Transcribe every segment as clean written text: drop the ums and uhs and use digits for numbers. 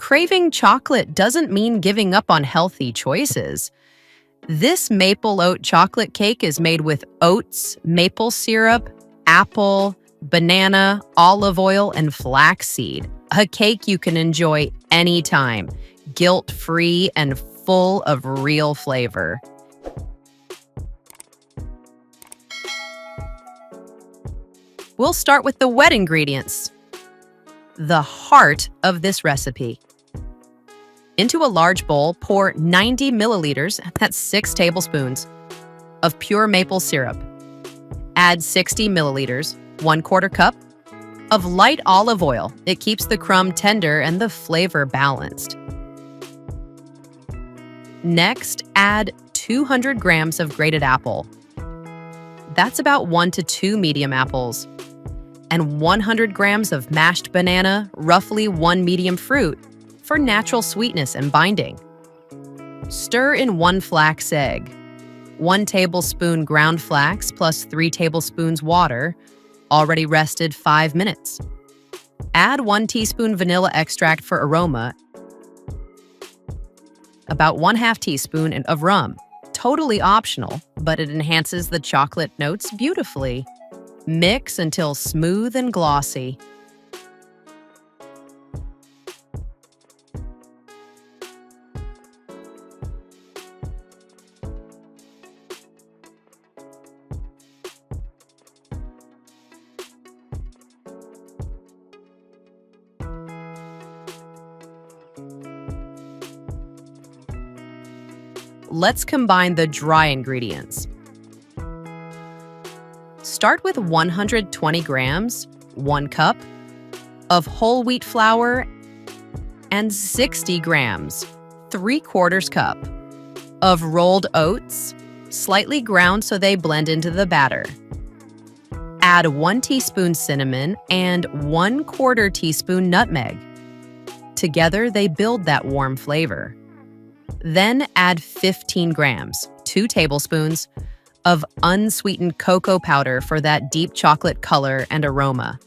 Craving chocolate doesn't mean giving up on healthy choices. This maple oat chocolate cake is made with oats, maple syrup, apple, banana, olive oil, and flaxseed. A cake you can enjoy anytime, guilt-free and full of real flavor. We'll start with the wet ingredients, the heart of this recipe. Into a large bowl, pour 90 milliliters, that's 6 tablespoons, of pure maple syrup. Add 60 milliliters, 1/4 cup, of light olive oil. It keeps the crumb tender and the flavor balanced. Next, add 200 grams of grated apple. That's about 1 to 2 medium apples. And 100 grams of mashed banana, roughly 1 medium fruit, for natural sweetness and binding. Stir in 1 flax egg, 1 tablespoon ground flax plus 3 tablespoons water, already rested 5 minutes. Add 1 teaspoon vanilla extract for aroma, about 1/2 teaspoon of rum. Totally optional, but it enhances the chocolate notes beautifully. Mix until smooth and glossy. Let's combine the dry ingredients. Start with 120 grams, 1 cup, of whole wheat flour and 60 grams, 3/4 cup, of rolled oats, slightly ground so they blend into the batter. Add 1 teaspoon cinnamon and 1/4 teaspoon nutmeg. Together, they build that warm flavor. Then add 15 grams, 2 tablespoons, of unsweetened cocoa powder for that deep chocolate color and aroma.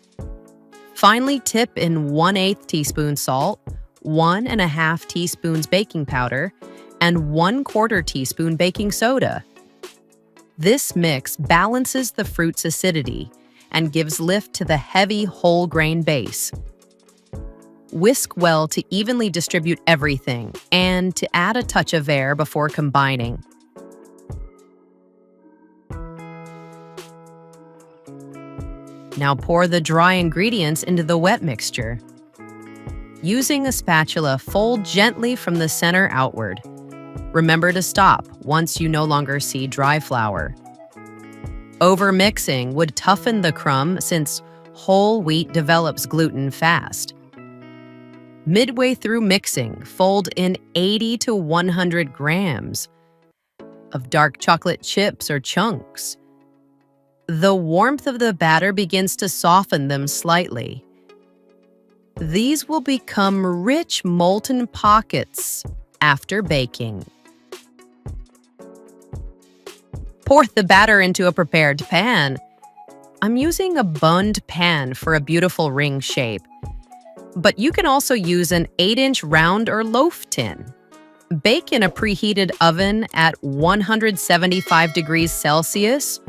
Finally, tip in 1/8 teaspoon salt, 1.5 teaspoons baking powder, and 1/4 teaspoon baking soda. This mix balances the fruit's acidity and gives lift to the heavy whole grain base. Whisk well to evenly distribute everything and to add a touch of air before combining. Now pour the dry ingredients into the wet mixture. Using a spatula, fold gently from the center outward. Remember to stop once you no longer see dry flour. Overmixing would toughen the crumb since whole wheat develops gluten fast. Midway through mixing, fold in 80 to 100 grams of dark chocolate chips or chunks. The warmth of the batter begins to soften them slightly. These will become rich molten pockets after baking. Pour the batter into a prepared pan. I'm using a bunned pan for a beautiful ring shape, but you can also use an 8-inch round or loaf tin. Bake in a preheated oven at 175 degrees Celsius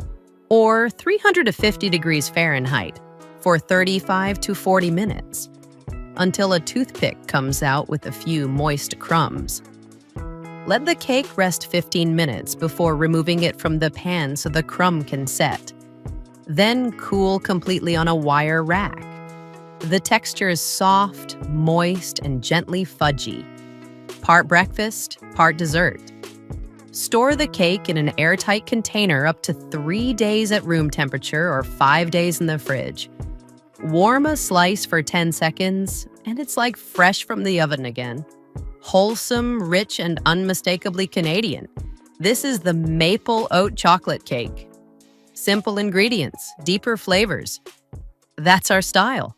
or 350 degrees Fahrenheit for 35 to 40 minutes until a toothpick comes out with a few moist crumbs. Let the cake rest 15 minutes before removing it from the pan so the crumb can set. Then cool completely on a wire rack. The texture is soft, moist, and gently fudgy. Part breakfast, part dessert. Store the cake in an airtight container up to 3 days at room temperature or 5 days in the fridge. Warm a slice for 10 seconds, and it's like fresh from the oven again. Wholesome, rich, and unmistakably Canadian. This is the Maple Oat Chocolate Cake. Simple ingredients, deeper flavors. That's our style.